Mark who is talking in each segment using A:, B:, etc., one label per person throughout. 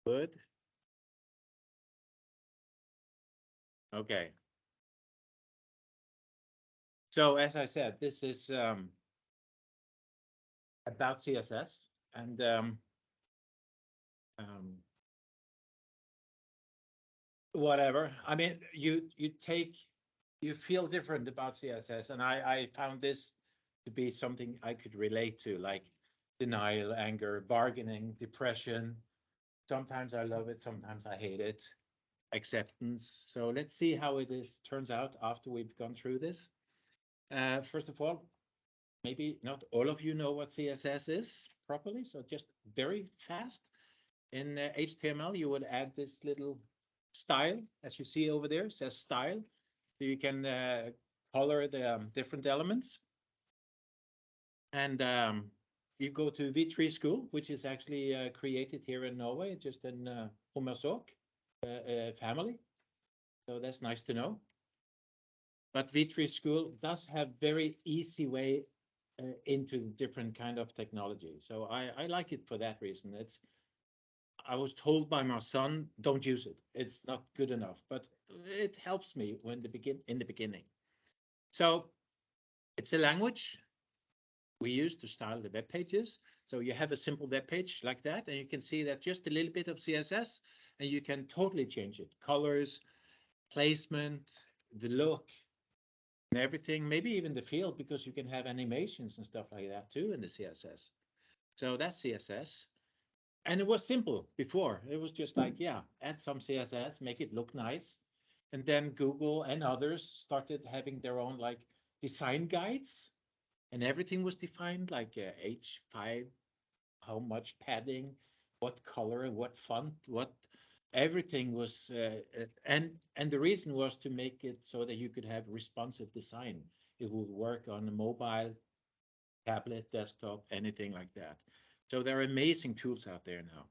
A: Good. Okay. So as I said, this is about CSS and um, whatever. I mean, you feel different about CSS, and I found this to be something I could relate to, like denial, anger, bargaining, depression. Sometimes I love it, sometimes I hate it. Acceptance. So let's see how it is turns out after we've gone through this. First of all, maybe not all of you know what CSS is properly, so just very fast. In HTML, you would add this little style, as you see over there, it says style. So you can color the different elements. And you go to V3 School, which is actually created here in Norway, just in Hummersåk family. So that's nice to know. But V3 School does have very easy way into different kind of technology. So I like it for that reason. I was told by my son, don't use it. It's not good enough, but it helps me in the beginning. So it's a language we use to style the web pages. So you have a simple web page like that, and you can see that just a little bit of CSS, and you can totally change it. Colors, placement, the look, and everything, maybe even the field, because you can have animations and stuff like that too in the CSS. So that's CSS. And it was simple before. It was just like, yeah, add some CSS, make it look nice. And then Google and others started having their own like design guides, and everything was defined like H5, how much padding, what color, what font, what everything was. And the reason was to make it so that you could have responsive design. It would work on a mobile, tablet, desktop, anything like that. So there are amazing tools out there now.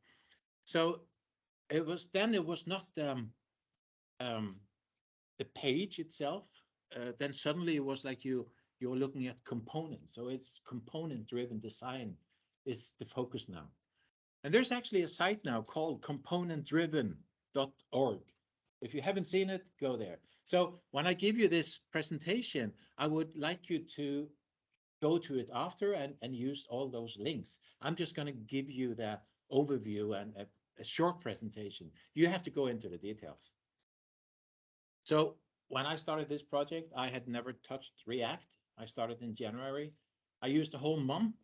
A: So it was not um, the page itself. Then suddenly it was like you're looking at components. So it's component driven design is the focus now. And there's actually a site now called componentdriven.org. If you haven't seen it, go there. So when I give you this presentation, I would like you to go to it after and use all those links. I'm just going to give you the overview and a short presentation. You have to go into the details. So when I started this project, I had never touched React. I started in January. I used a whole month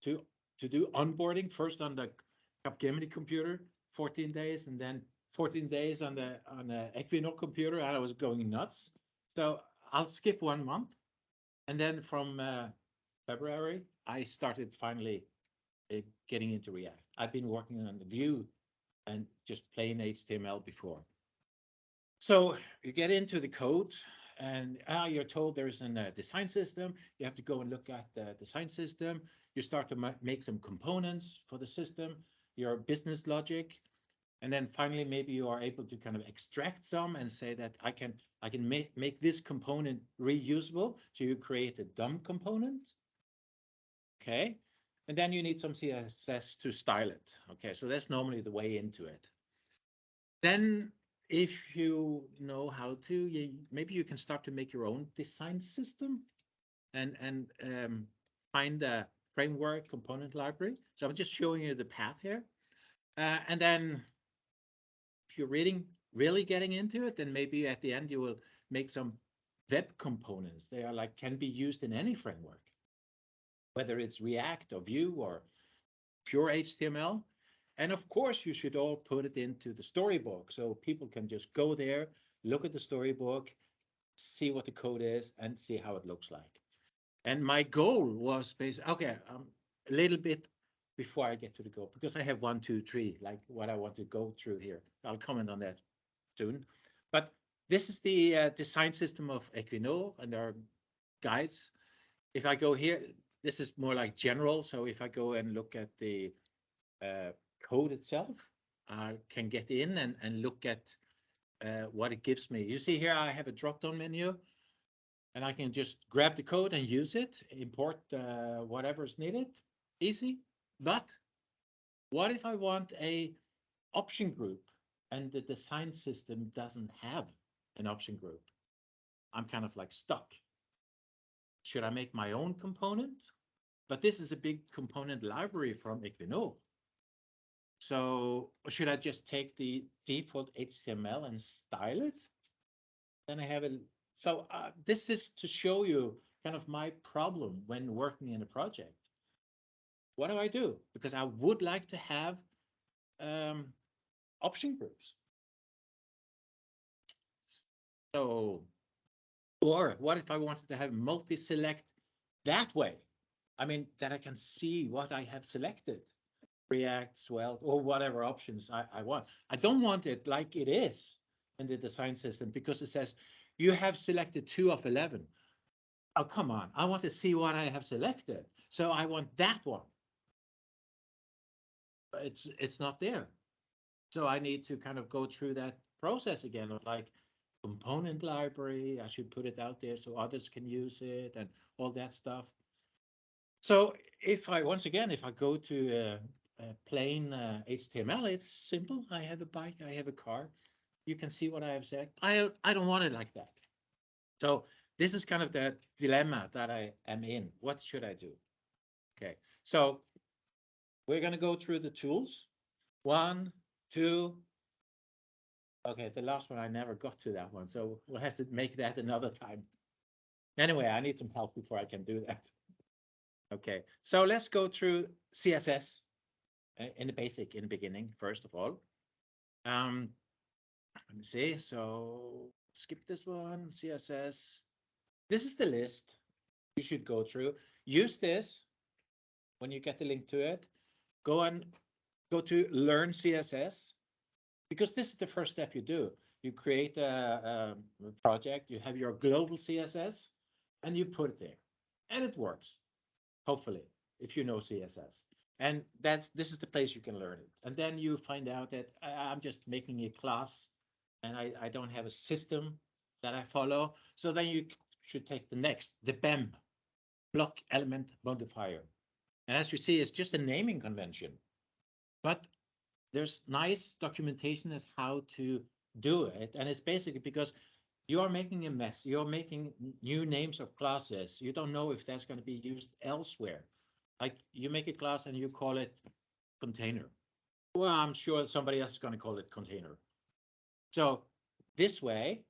A: to do onboarding, first on the Capgemini computer, 14 days, and then 14 days on the Equinor computer, and I was going nuts. So I'll skip 1 month, and then from February, I started finally getting into React. I've been working on the Vue and just plain HTML before. So you get into the code, and you're told there's a design system. You have to go and look at the design system. You start to make some components for the system, your business logic, and then finally maybe you are able to kind of extract some and say that I can make this component reusable. So you create a DOM component, okay, and then you need some CSS to style it. Okay, so that's normally the way into it. Then if you know how to, maybe you can start to make your own design system and find a framework component library. So I'm just showing you the path here. And then if you're really getting into it, then maybe at the end you will make some web components. They are like can be used in any framework, whether it's React or Vue or pure HTML. And of course, you should all put it into the storybook so people can just go there, look at the storybook, see what the code is, and see how it looks like. And my goal was basically, okay, a little bit before I get to the goal, because I have 1, 2, 3, like what I want to go through here. I'll comment on that soon. But this is the design system of Equinor, and there are guides. If I go here, this is more like general. So if I go and look at the uh, code itself, I can get in and look at what it gives me. You see here, I have a drop-down menu, and I can just grab the code and use it, import whatever is needed, easy. But what if I want a option group and the design system doesn't have an option group, I'm kind of like stuck. Should I make my own component? But this is a big component library from Equino. So should I just take the default HTML and style it? Then I have a, so this is to show you kind of my problem when working in a project. What do I do? Because I would like to have option groups. So, or what if I wanted to have multi-select that way? I mean, that I can see what I have selected, React, Svelte, or whatever options I want. I don't want it like it is in the design system because it says you have selected 2 of 11. Oh, come on. I want to see what I have selected. So I want that one. It's not there. So I need to kind of go through that process again of like component library. I should put it out there so others can use it and all that stuff. So if I, once again, if I go to a plain HTML, it's simple. I have a bike, I have a car. You can see what I have said. I don't want it like that. So this is kind of the dilemma that I am in. What should I do? Okay, so we're going to go through the tools. 1, 2. Okay, the last one, I never got to that one. So we'll have to make that another time. Anyway, I need some help before I can do that. Okay, so let's go through CSS in the basic, in the beginning, first of all. Let me see. So skip this one, CSS. This is the list you should go through. Use this when you get the link to it. Go to Learn CSS, because this is the first step you do. You create a project, you have your global CSS, and you put it there. And it works, hopefully, if you know CSS. And this is the place you can learn it. And then you find out that I'm just making a class and I don't have a system that I follow. So then you should take the next, the BEM, block element modifier. And as you see, it's just a naming convention. But there's nice documentation as how to do it. And it's basically because you are making a mess. You're making new names of classes. You don't know if that's going to be used elsewhere. Like you make a class and you call it container. Well, I'm sure somebody else is going to call it container. So this way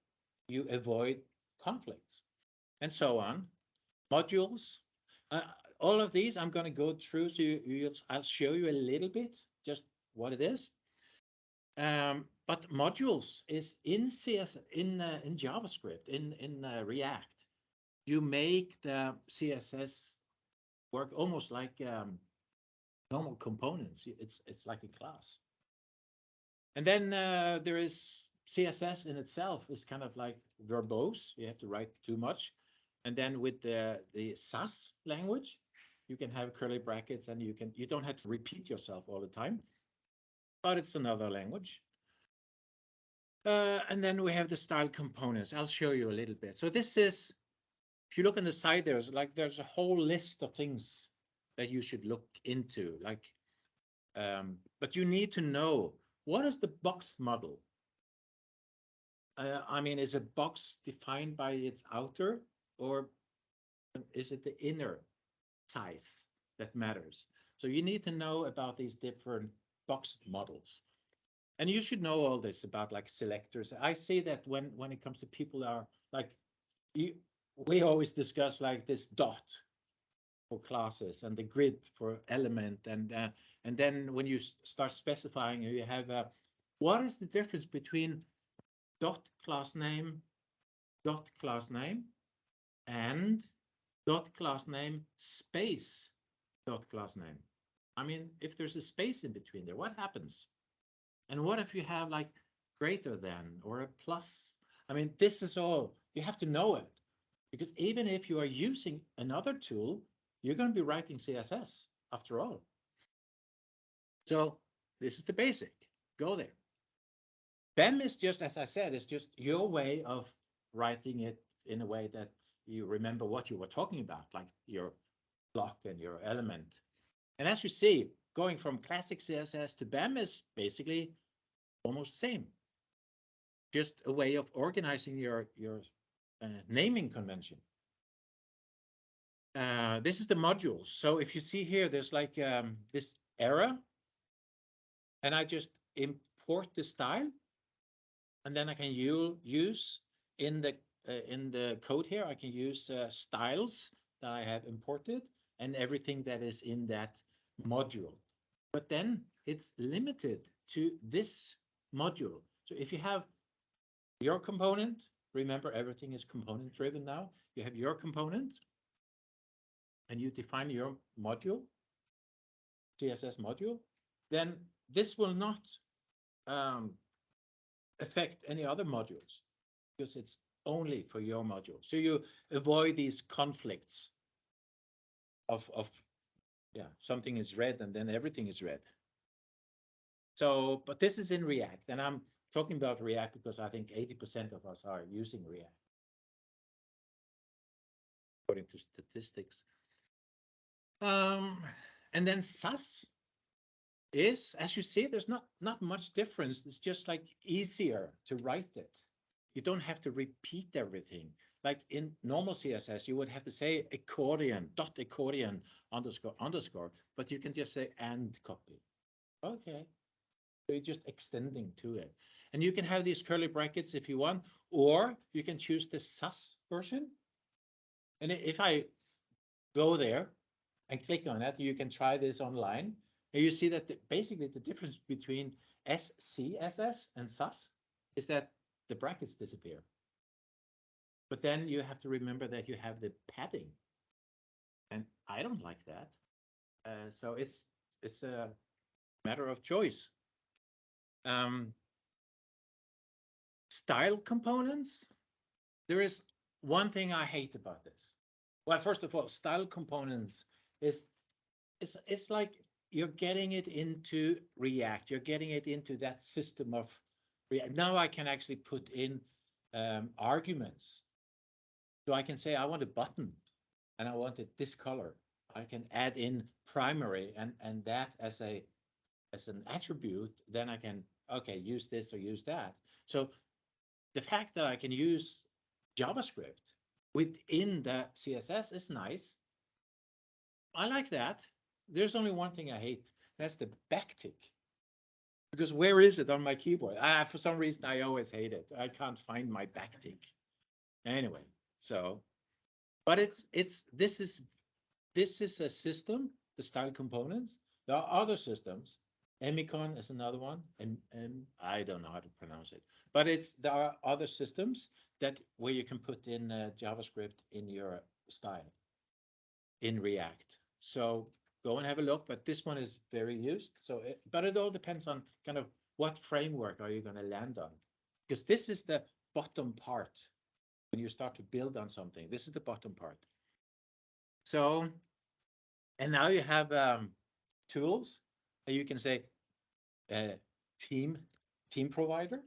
A: you avoid conflicts and so on. Modules, all of these I'm going to go through. So I'll show you a little bit just what it is. But modules is in CS in JavaScript in React. You make the CSS work almost like normal components. It's like a class. And then there is CSS in itself is kind of like verbose. You have to write too much. And then with the SAS language, you can have curly brackets and you don't have to repeat yourself all the time. But it's another language. And then we have the style components. I'll show you a little bit. So this is, if you look on the side, there's a whole list of things that you should look into. Like, but you need to know, what is the box model? I mean, is a box defined by its outer, or is it the inner size that matters? So you need to know about these different box models. And you should know all this about like selectors. I say that when it comes to people are like, we always discuss like this dot for classes and the grid for element. And then when you start specifying, you have what is the difference between dot class name, and dot class name space dot class name? I mean, if there's a space in between there, what happens? And what if you have like greater than or a plus? I mean, this is all, you have to know it, because even if you are using another tool, you're going to be writing CSS after all. So this is the basic. Go there. BEM is just, as I said, it's just your way of writing it in a way that you remember what you were talking about, like your block and your element. And as you see, going from classic CSS to BEM is basically almost same. Just a way of organizing your naming convention. This is the modules. So if you see here, there's like this error, and I just import the style, and then I can use in the code here, I can use styles that I have imported and everything that is in that module. But then it's limited to this module. So if you have your component, remember everything is component driven now. You have your component and you define your module, CSS module, then this will not um, affect any other modules because it's only for your module. So you avoid these conflicts of yeah, something is red and then everything is red. So, but this is in React, and I'm talking about React because I think 80% of us are using React, according to statistics. And then SAS is, as you see, there's not much difference. It's just like easier to write it. You don't have to repeat everything. Like in normal CSS, you would have to say accordion, dot accordion, underscore, underscore, but you can just say and copy. Okay. So you're just extending to it. And you can have these curly brackets if you want, or you can choose the SAS version. And if I go there and click on it, you can try this online. And you see that basically the difference between SCSS and SAS is that the brackets disappear. But then you have to remember that you have the padding. And I don't like that. So it's a matter of choice. Style components. There is one thing I hate about this. Well, first of all, style components is it's like you're getting it into React. You're getting it into that system of React. Now I can actually put in arguments. So I can say I want a button and I want it this color. I can add in primary and that as an attribute. Then I can, okay, use this or use that. So the fact that I can use JavaScript within the CSS is nice. I like that. There's only one thing I hate. That's the backtick. Because where is it on my keyboard? For some reason, I always hate it. I can't find my backtick. Anyway, so, but this is a system, the style components. There are other systems. Emicon is another one, and I don't know how to pronounce it. But there are other systems that where you can put in JavaScript in your style in React. So go and have a look, but this one is very used. So, but it all depends on kind of what framework are you going to land on, because this is the bottom part when you start to build on something. This is the bottom part. So, and now you have tools that you can say team provider.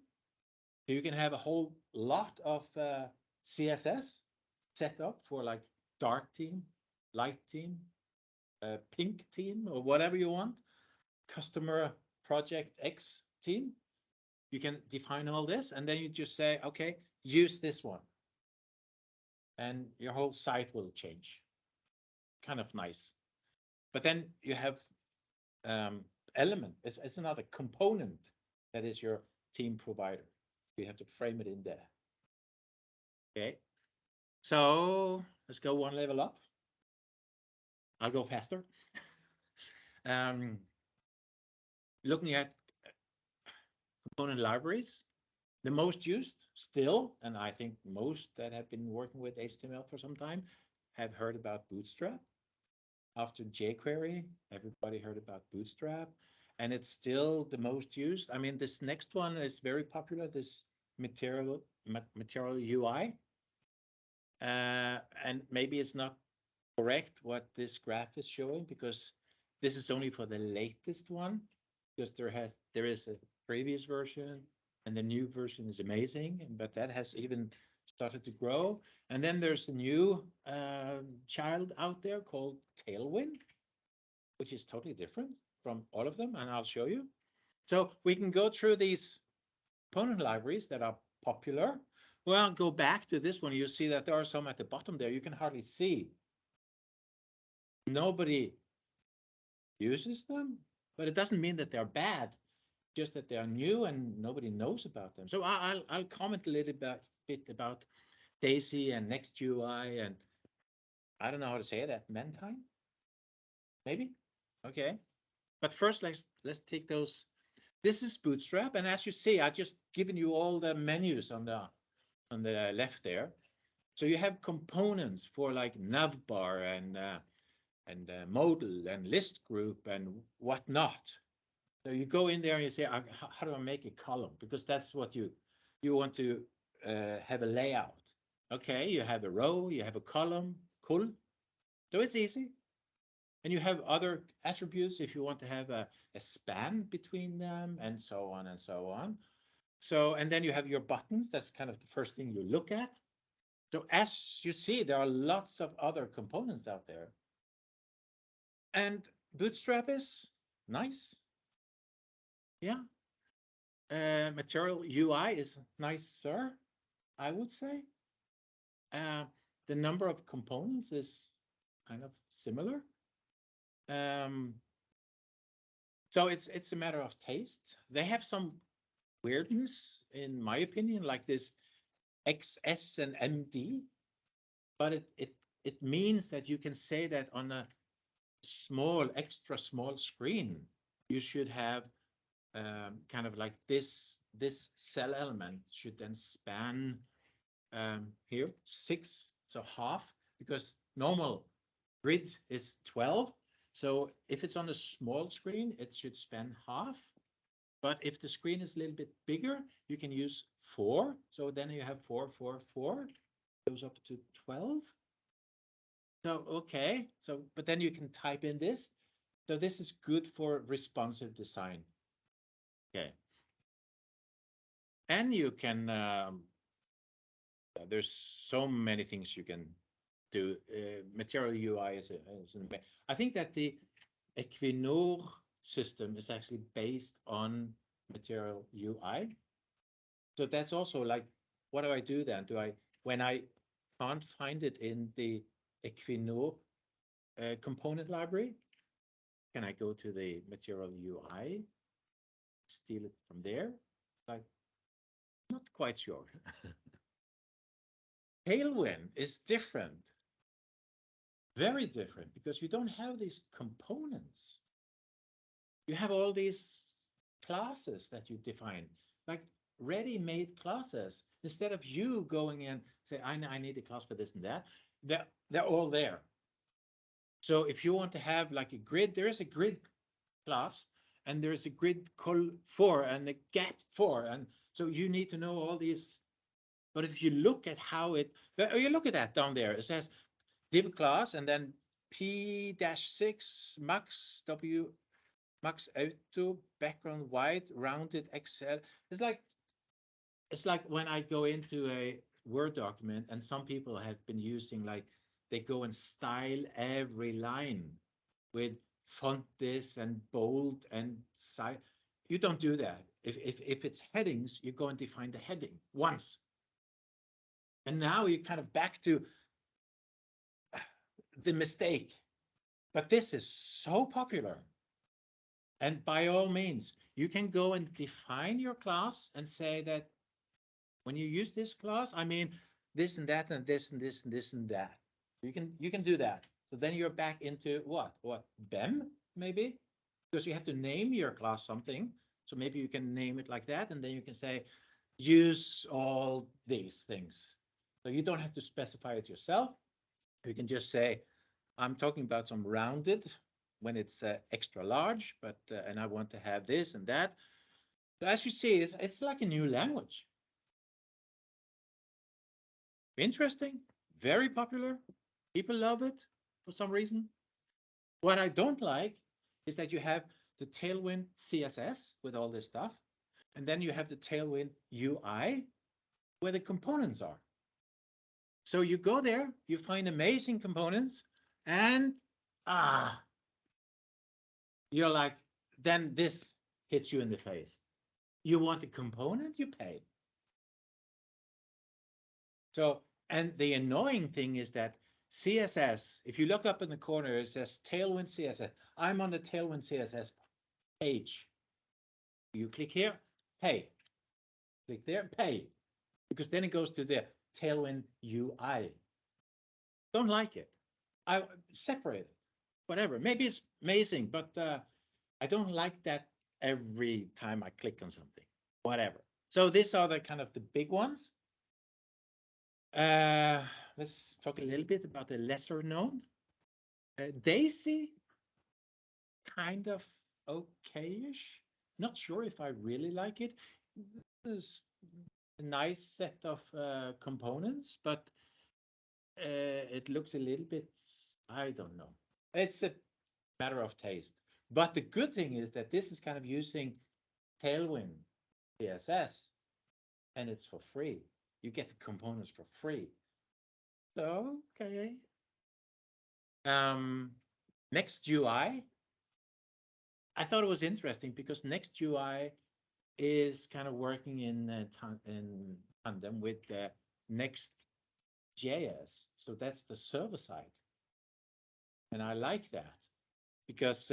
A: You can have a whole lot of CSS set up for like dark theme, light theme, pink theme, or whatever you want. Customer project X theme. You can define all this, and then you just say, okay, use this one. And your whole site will change. Kind of nice. But then you have element. It's another component that is your team provider. You have to frame it in there. Okay. So let's go one level up. I'll go faster. Looking at component libraries, the most used still, and I think most that have been working with HTML for some time have heard about Bootstrap. After jQuery, everybody heard about Bootstrap, and it's still the most used. I mean, this next one is very popular, this material UI. And maybe it's not correct what this graph is showing, because this is only for the latest one, because there is a previous version and the new version is amazing, but that has even started to grow. And then there's a new child out there called Tailwind, which is totally different from all of them, and I'll show you. So we can go through these component libraries that are popular. Well, go back to this one. You see that there are some at the bottom there. You can hardly see. Nobody uses them, but it doesn't mean that they're bad, just that they are new and nobody knows about them. So I'll comment a little bit about Daisy and NextUI and I don't know how to say that, Mentime, maybe? Okay. But first, let's take those. This is Bootstrap, and as you see, I've just given you all the menus on the left there. So you have components for like navbar and modal and list group and whatnot. So you go in there and you say, how do I make a column? Because that's what you want to have a layout. Okay, you have a row, you have a column, cool. So it's easy. And you have other attributes if you want to have a span between them and so on and so on. So, and then you have your buttons. That's kind of the first thing you look at. So as you see, there are lots of other components out there. And Bootstrap is nice. Yeah. Material UI is nicer, I would say. Uh, the number of components is kind of similar. So it's a matter of taste. They have some weirdness, in my opinion, like this XS and MD, but it means that you can say that on a small, extra small screen, you should have kind of like this cell element should then span here 6, so half, because normal grid is 12. So if it's on a small screen, it should span half. But if the screen is a little bit bigger, you can use 4. So then you have 4, 4, 4, goes up to 12. So, okay. So, but then you can type in this. So this is good for responsive design. Okay. And you can, there's so many things you can do. Material UI I think that the Equinor system is actually based on Material UI. So that's also like, what do I do then? When I can't find it in the Equinor component library, can I go to the Material UI, steal it from there? Like, not quite sure. Tailwind is different, very different, because you don't have these components. You have all these classes that you define, like ready-made classes. Instead of you going and say, I need a class for this and that, they're all there. So if you want to have like a grid, there is a grid class, and there's a grid col 4 and a gap 4. And so you need to know all these. But if you look at how you look at that down there, it says div class and then P-6 max W max auto background white rounded Excel. It's like when I go into a Word document and some people have been using like they go and style every line with font this and bold and size. You don't do that. If it's headings, you go and define the heading once. And now you're kind of back to the mistake. But this is so popular. And by all means, you can go and define your class and say that when you use this class, I mean this and that and this and this and this and that. You can do that. So then you're back into what BEM maybe, because you have to name your class something. So maybe you can name it like that, and then you can say use all these things. So you don't have to specify it yourself. You can just say I'm talking about some rounded when it's extra large, but and I want to have this and that. So as you see, it's like a new language. Interesting, very popular. People love it for some reason. What I don't like is that you have the Tailwind CSS with all this stuff, and then you have the Tailwind UI where the components are. So you go there, you find amazing components, and you're like, then this hits you in the face. You want a component, you pay. So, and the annoying thing is that CSS, if you look up in the corner, it says Tailwind CSS. I'm on the Tailwind CSS page. You click here, pay. Click there, pay. Because then it goes to the Tailwind UI. Don't like it. I separate it. Whatever. Maybe it's amazing, but I don't like that every time I click on something. Whatever. So these are the kind of the big ones. Let's talk a little bit about the lesser known. Daisy, kind of okay-ish. Not sure if I really like it. It's a nice set of components, but it looks a little bit, I don't know. It's a matter of taste. But the good thing is that this is kind of using Tailwind CSS, and it's for free. You get the components for free. So, okay. Next UI, I thought it was interesting because Next UI is kind of working in tandem with the Next.js. So that's the server side. And I like that because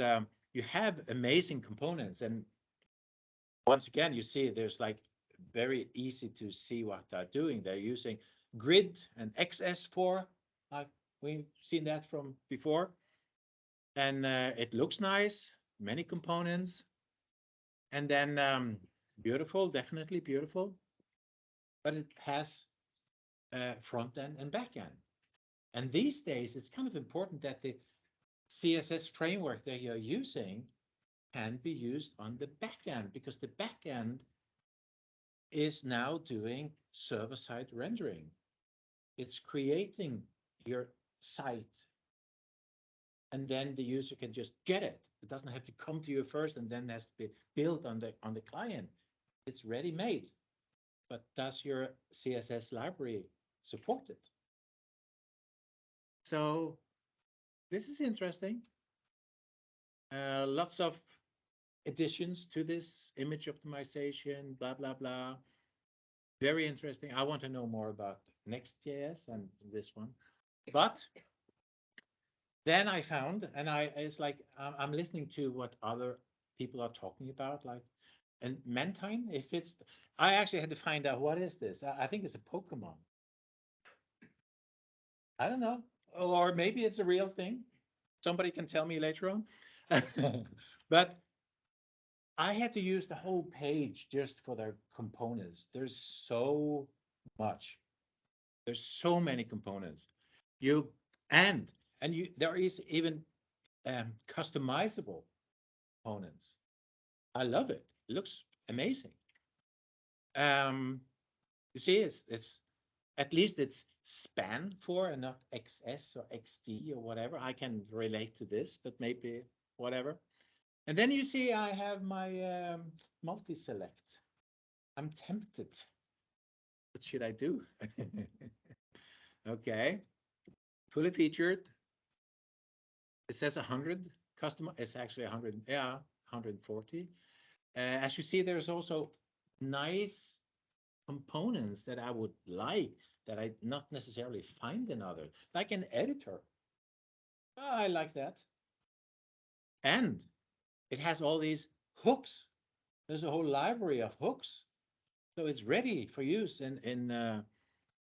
A: you have amazing components. And once again, you see there's like very easy to see what they're doing. They're using grid and XS4. We've seen that from before. And it looks nice, many components. And then beautiful, definitely beautiful. But it has front end and back end. And these days, it's kind of important that the CSS framework that you're using can be used on the back end because the back end is now doing server-side rendering. It's creating your site, and then the user can just get it. It doesn't have to come to you first and then has to be built on the client. It's ready-made. But does your CSS library support it? So this is interesting. Lots of additions to this image optimization, blah, blah, blah. Very interesting. I want to know more about Next.js and this one. But then I found, and it's like I'm listening to what other people are talking about, like, and Mentine, if it's, I actually had to find out what is this. I think it's a Pokemon. I don't know, or maybe it's a real thing. Somebody can tell me later on. But I had to use the whole page just for their components. There's so much. There's so many components. You and you there is even customizable components. I love it. It looks amazing. You see, it's at least it's span for and not XS or XD or whatever. I can relate to this, but maybe whatever. And then you see I have my multi-select. I'm tempted. What should I do? Okay. Fully featured. It says 100 customer. It's actually 100. Yeah, 140. As you see, there's also nice components that I would like that I not necessarily find in others, like an editor. Oh, I like that. And it has all these hooks. There's a whole library of hooks. So it's ready for use in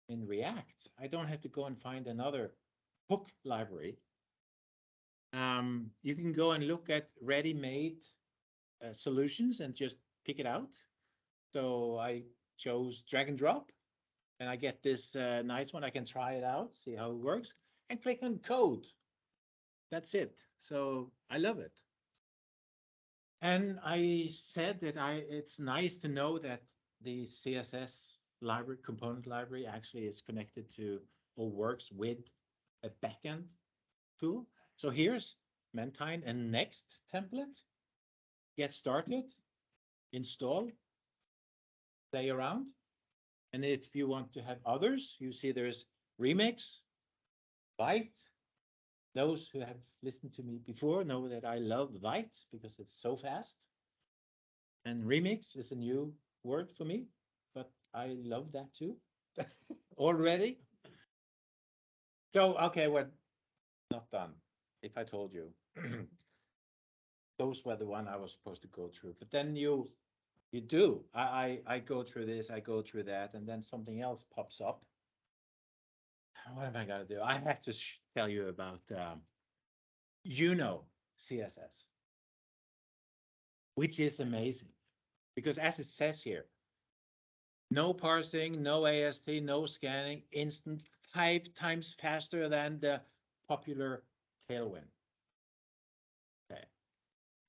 A: React. I don't have to go and find another hook library. You can go and look at ready-made solutions and just pick it out. So I chose drag and drop, and I get this nice one. I can try it out, see how it works, and click on code. That's it. So I love it. And I said that it's nice to know that the CSS library, component library, actually is connected to or works with a backend tool. So here's Mentine and Next template. Get started, install, play around. And if you want to have others, you see there's Remix, Byte. Those who have listened to me before know that I love Byte because it's so fast. And remix is a new word for me, but I love that too. Already. So, okay, we're not done. If I told you, those were the one I was supposed to go through, but then you do. I go through this, I go through that, and then something else pops up. What am I gonna do? I have to tell you about CSS, which is amazing because as it says here, no parsing, no AST, no scanning, instant, 5 times faster than the popular Tailwind. Okay.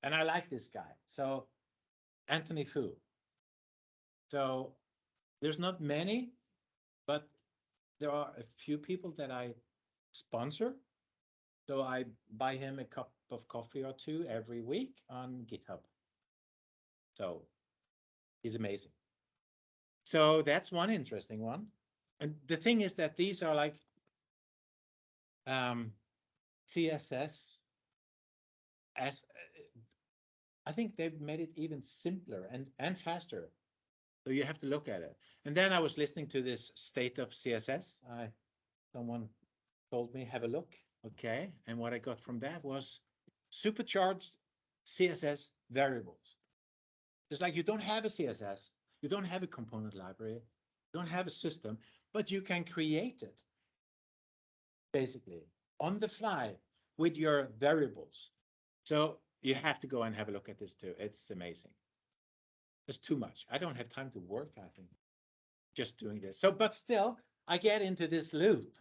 A: And I like this guy. So Anthony Fu. So there's not many, but there are a few people that I sponsor. So I buy him a cup of coffee or two every week on GitHub. So he's amazing. So that's one interesting one. And the thing is that these are like CSS as I think they've made it even simpler and faster. So you have to look at it. And then I was listening to this state of CSS. Someone told me have a look. Okay. And what I got from that was supercharged CSS variables. It's like you don't have a CSS, you don't have a component library, you don't have a system, but you can create it basically on the fly with your variables. So you have to go and have a look at this too. It's amazing. It's too much. I don't have time to work, I think, just doing this. So, but still, I get into this loop.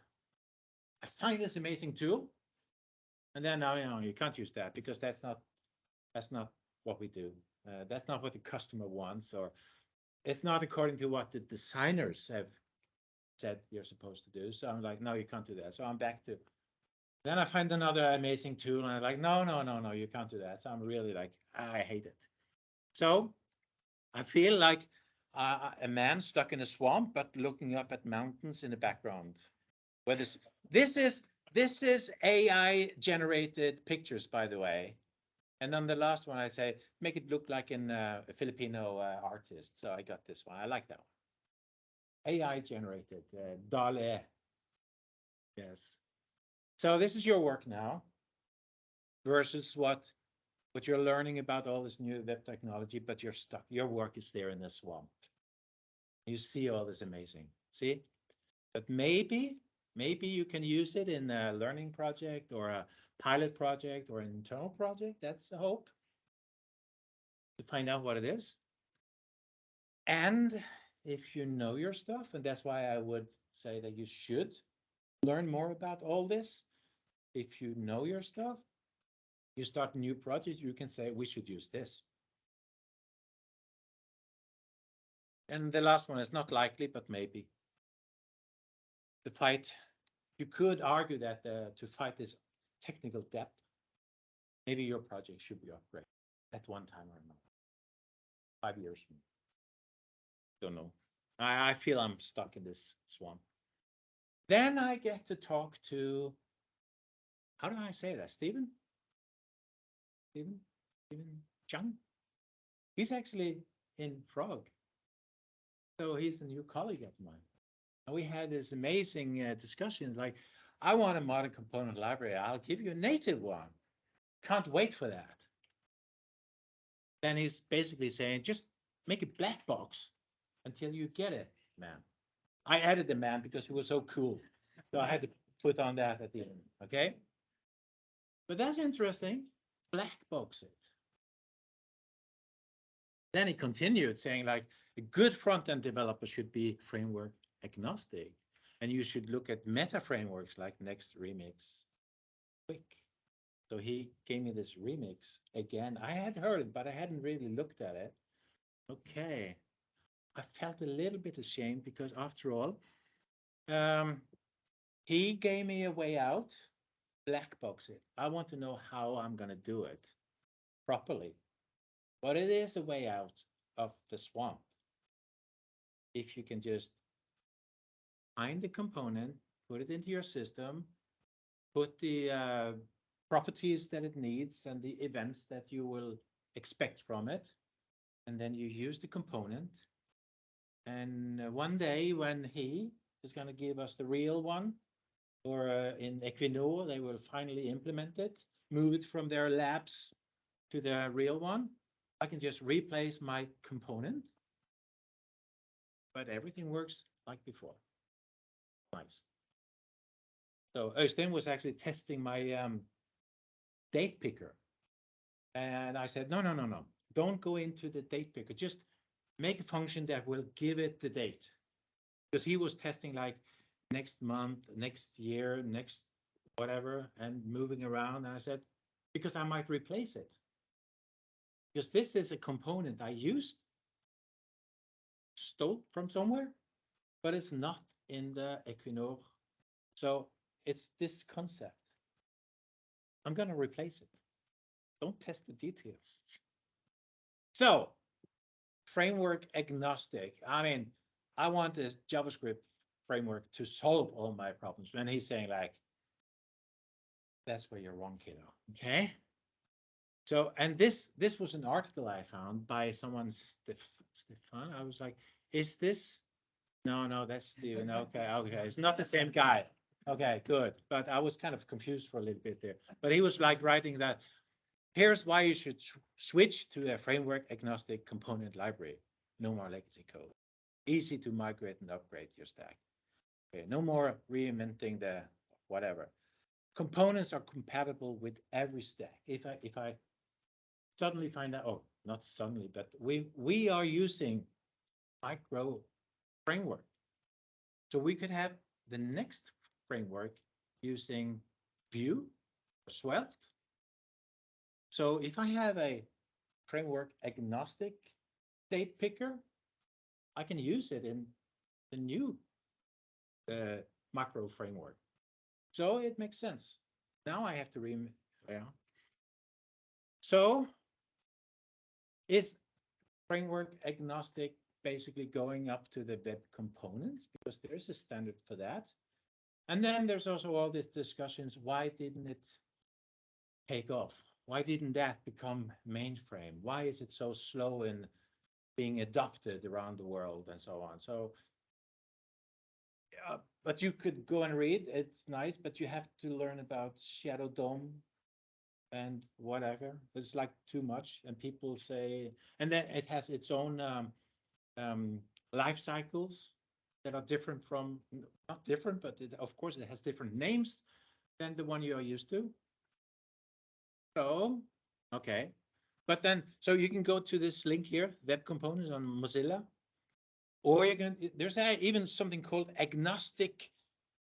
A: I find this amazing tool. And then now, you can't use that because that's not what we do. That's not what the customer wants, or it's not according to what the designers have said you're supposed to do. So I'm like, no, you can't do that. So I'm back to, then I find another amazing tool and I'm like, no, no, no, no, you can't do that. So I'm really like, I hate it. So I feel like a man stuck in a swamp, but looking up at mountains in the background. Where this is this is AI generated pictures, by the way. And then the last one I say, make it look like a Filipino artist. So I got this one. I like that one. AI generated, DALE. Yes. So this is your work now versus what you're learning about all this new web technology, but you're stuck. Your work is there in the swamp. You see all this amazing. See? But maybe you can use it in a learning project or a pilot project or an internal project. That's the hope, to find out what it is. And if you know your stuff, and that's why I would say that you should learn more about all this. If you know your stuff, you start a new project, you can say, we should use this. And the last one is not likely, but maybe. The fight, you could argue that to fight this technical depth, maybe your project should be upgraded at one time or another. 5 years from now. Don't know. I feel I'm stuck in this swamp. Then I get to talk to, how do I say that? Stephen Chung. He's actually in Frog. So he's a new colleague of mine. And we had this amazing discussion like, I want a modern component library. I'll give you a native one. Can't wait for that. Then he's basically saying, just make a black box until you get it, man. I added the man because he was so cool. So I had to put on that at the end, okay? But that's interesting. Black box it. Then he continued saying like, a good front-end developer should be framework agnostic. And you should look at meta frameworks like Next, Remix, Quick. So he gave me this Remix again. I had heard it, but I hadn't really looked at it. Okay. I felt a little bit ashamed because after all, he gave me a way out. Black box it. I want to know how I'm going to do it properly. But it is a way out of the swamp. If you can just find the component, put it into your system, put the properties that it needs and the events that you will expect from it, and then you use the component. And one day when he is going to give us the real one, or in Equinor, they will finally implement it, move it from their labs to the real one. I can just replace my component, but everything works like before. Nice. So Øystein was actually testing my date picker. And I said, no, no, no, no. Don't go into the date picker. Just make a function that will give it the date. Because he was testing like next month, next year, next whatever, and moving around. And I said, because I might replace it. Because this is a component I used, stole from somewhere, but it's not in the Equinor. So it's this concept. I'm going to replace it. Don't test the details. So framework agnostic. I mean, I want this JavaScript framework to solve all my problems. And he's saying like, that's where you're wrong, kiddo. Okay. So, and this was an article I found by someone, Stefan. I was like, is this? No, that's Steven. Okay, it's not the same guy. Okay, good. But I was kind of confused for a little bit there. But he was like writing that, here's why you should switch to a framework agnostic component library. No more legacy code. Easy to migrate and upgrade your stack. Okay, no more reinventing the whatever. Components are compatible with every stack. If I suddenly find out, oh, not suddenly, but we are using micro framework. So we could have the next framework using Vue or Svelte. So if I have a framework agnostic date picker, I can use it in the new macro framework. So it makes sense. Now I have to yeah. So is framework agnostic basically going up to the web components, because there's a standard for that. And then there's also all these discussions, why didn't it take off? Why didn't that become mainframe? Why is it so slow in being adopted around the world and so on? So, but you could go and read, it's nice, but you have to learn about Shadow DOM and whatever. It's like too much, and people say, and then it has its own life cycles that are different from, not different, but of course it has different names than the one you are used to. So, okay. But then, so you can go to this link here, web components on Mozilla, or you can, there's even something called agnostic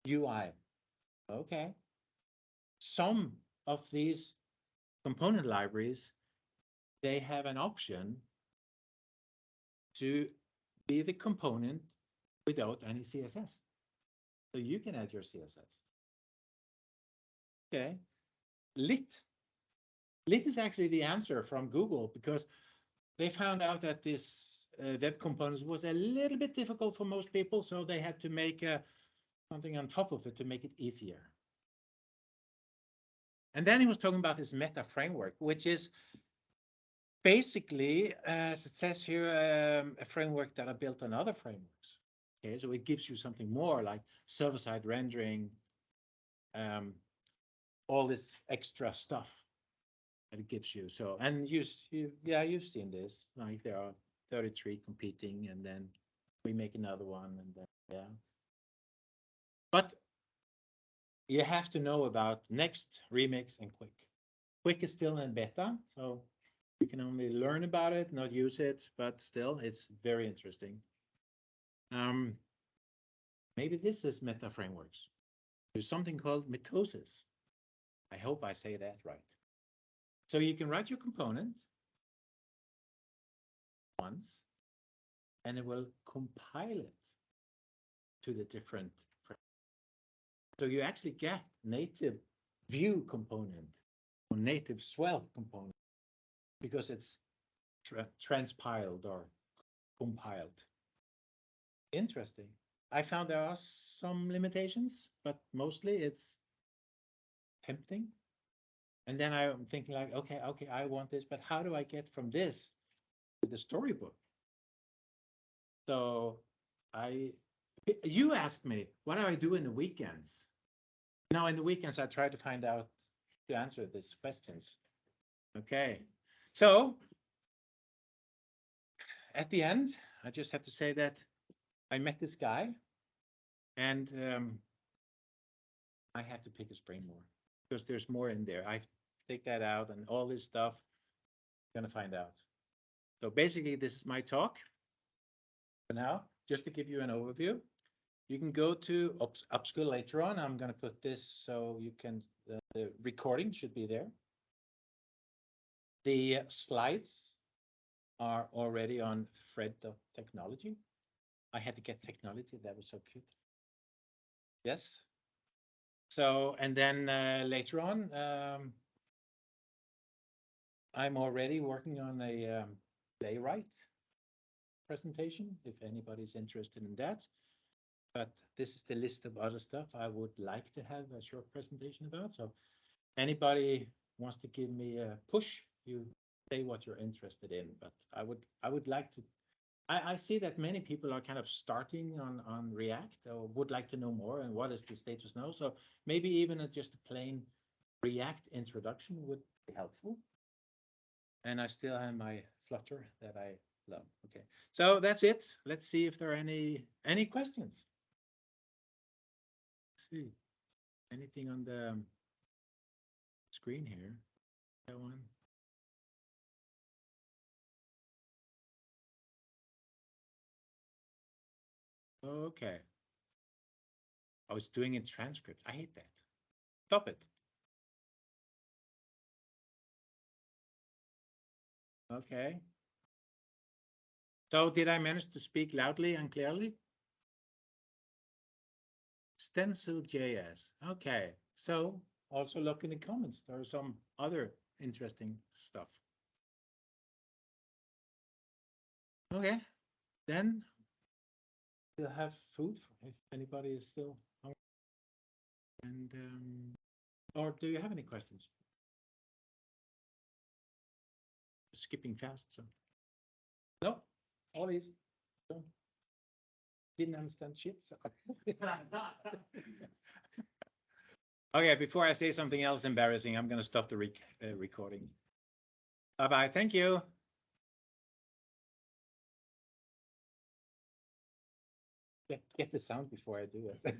A: UI. Okay. Some of these component libraries, they have an option to be the component without any CSS. So you can add your CSS. Okay. Lit. Lit is actually the answer from Google, because they found out that this web components was a little bit difficult for most people, so they had to make something on top of it to make it easier. And then he was talking about this meta framework, which is basically, as it says here, a framework that are built on other frameworks. Okay, so it gives you something more like server-side rendering, all this extra stuff that it gives you. So, and you've seen this, like there are 33 competing, and then we make another one, and then, yeah. But you have to know about Next, Remix, and Quick. Quick is still in beta, so you can only learn about it, not use it, but still, it's very interesting. Maybe this is meta frameworks. There's something called mitosis. I hope I say that right. So you can write your component once, and it will compile it to the different frameworks. So you actually get native Vue component or native Svelte component, because it's transpiled or compiled. Interesting. I found there are some limitations, but mostly it's tempting. And then I'm thinking like, okay, I want this, but how do I get from this the storybook. So you asked me, what do I do in the weekends? Now, in the weekends, I try to find out to answer these questions. Okay. So at the end, I just have to say that I met this guy, and I had to pick his brain more because there's more in there. I take that out and all this stuff. I'm gonna find out. So basically, this is my talk for now, just to give you an overview. You can go to Upskill later on. I'm gonna put this so you can. The recording should be there. The slides are already on Fred.technology. I had to get technology. That was so cute. Yes. So, and then later on, I'm already working on a playwright presentation, if anybody's interested in that. But this is the list of other stuff I would like to have a short presentation about. So anybody wants to give me a push, you say what you're interested in. But I would like to. I see that many people are kind of starting on React or would like to know more and what is the status now. So maybe even just a plain React introduction would be helpful. And I still have my Flutter that I love. Okay, so that's it. Let's see if there are any questions. Let's see, anything on the screen here? That one. Okay. I was doing a transcript. I hate that. Stop it. Okay. So did I manage to speak loudly and clearly? Stencil.js. Okay. So also look in the comments. There are some other interesting stuff. Okay. Then we'll have food if anybody is still hungry. And or do you have any questions? Skipping fast, so no, all these. So, didn't understand shit. So. Okay, before I say something else embarrassing, I'm going to stop the recording. Bye-bye. Thank you. Get the sound before I do it.